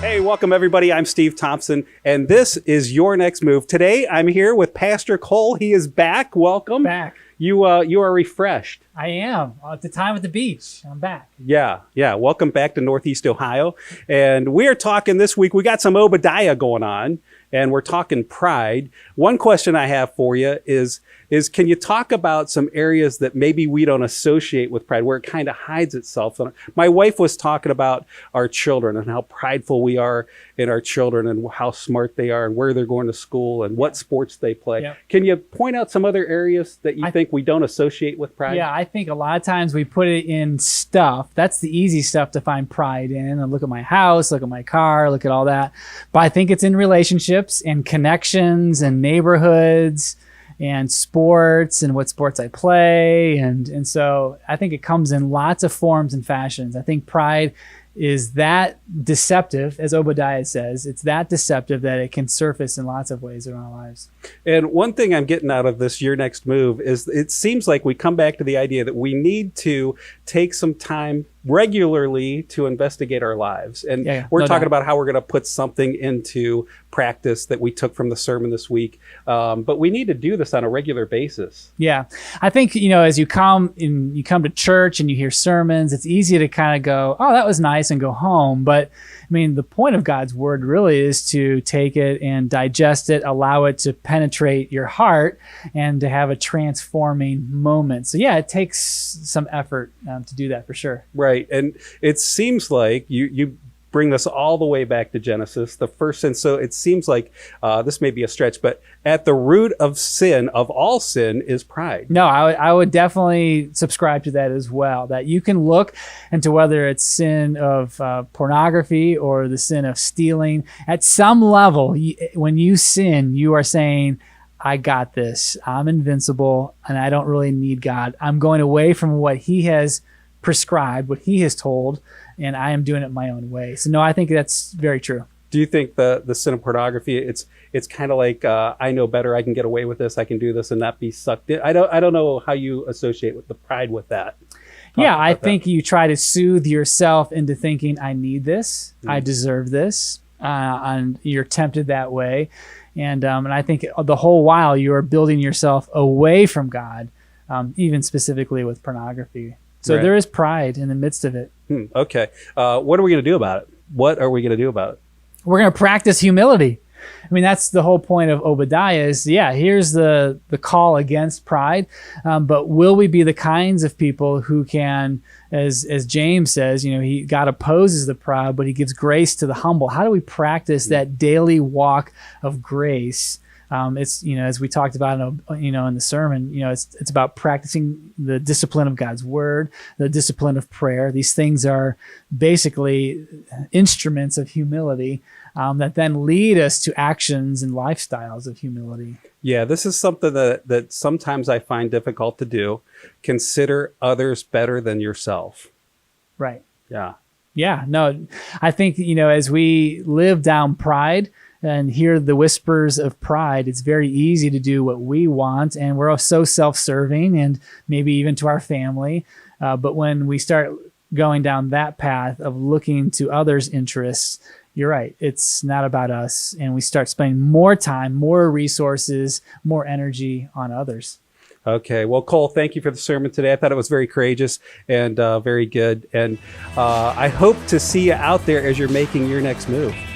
Hey, welcome everybody. I'm Steve Thompson, and this is Your Next Move. Today, I'm here with Pastor Cole. He is back. Welcome. Back. You are refreshed. I am. At the time at the beach. I'm back. Yeah. Welcome back to Northeast Ohio. And we're talking this week, we got some Obadiah going on, and we're talking pride. One question I have for you is can you talk about some areas that maybe we don't associate with pride, where it kind of hides itself? My wife was talking about our children and how prideful we are in our children and how smart they are and where they're going to school and what sports they play. Yep. Can you point out some other areas that you think we don't associate with pride? Yeah, I think a lot of times we put it in stuff. That's the easy stuff to find pride in. And look at my house, look at my car, look at all that. But I think it's in relationships and connections and neighborhoods and sports and what sports I play. And so I think it comes in lots of forms and fashions. I think pride is that deceptive, as Obadiah says. It's that deceptive that it can surface in lots of ways in our lives. And one thing I'm getting out of this Your Next Move is it seems like we come back to the idea that we need to take some time regularly to investigate our lives. And we're talking about how we're going to put something into practice that we took from the sermon this week. But we need to do this on a regular basis. Yeah. I think, as you come to church and you hear sermons, it's easy to kind of go, oh, that was nice, and go home. But I mean, the point of God's word really is to take it and digest it, allow it to penetrate your heart, and to have a transforming moment. So yeah, it takes some effort to do that for sure. Right. And it seems like you bring this all the way back to Genesis, the first sin. So it seems like this may be a stretch, but at the root of sin, of all sin, is pride. No, I would definitely subscribe to that as well, that you can look into whether it's sin of pornography or the sin of stealing. At some level, when you sin, you are saying, I got this. I'm invincible, and I don't really need God. I'm going away from what he has prescribed, what he has told, and I am doing it my own way. So no, I think that's very true. Do you think the sin of pornography, it's kind of like, I know better, I can get away with this, I can do this and not be sucked in? I don't know how you associate with the pride with that. Yeah, I think you try to soothe yourself into thinking, I need this, I deserve this, and you're tempted that way. And I think the whole while you're building yourself away from God, even specifically with pornography. So there is pride in the midst of it. Okay. What are we going to do about it? What are we going to do about it? We're going to practice humility. I mean, that's the whole point of Obadiah is, here's the call against pride. But will we be the kinds of people who can, as James says, God opposes the proud, but he gives grace to the humble. How do we practice that daily walk of grace? It's, as we talked about, in the sermon, it's about practicing the discipline of God's word, the discipline of prayer. These things are basically instruments of humility that then lead us to actions and lifestyles of humility. Yeah, this is something that sometimes I find difficult to do. Consider others better than yourself. Right. Yeah. Yeah. No, I think, as we live down pride and hear the whispers of pride, it's very easy to do what we want, and we're so self-serving, and maybe even to our family. But when we start going down that path of looking to others' interests, you're right, it's not about us, and we start spending more time, more resources, more energy on others. Okay. Well, Cole, thank you for the sermon today. I thought it was very courageous and very good. And I hope to see you out there as you're making your next move.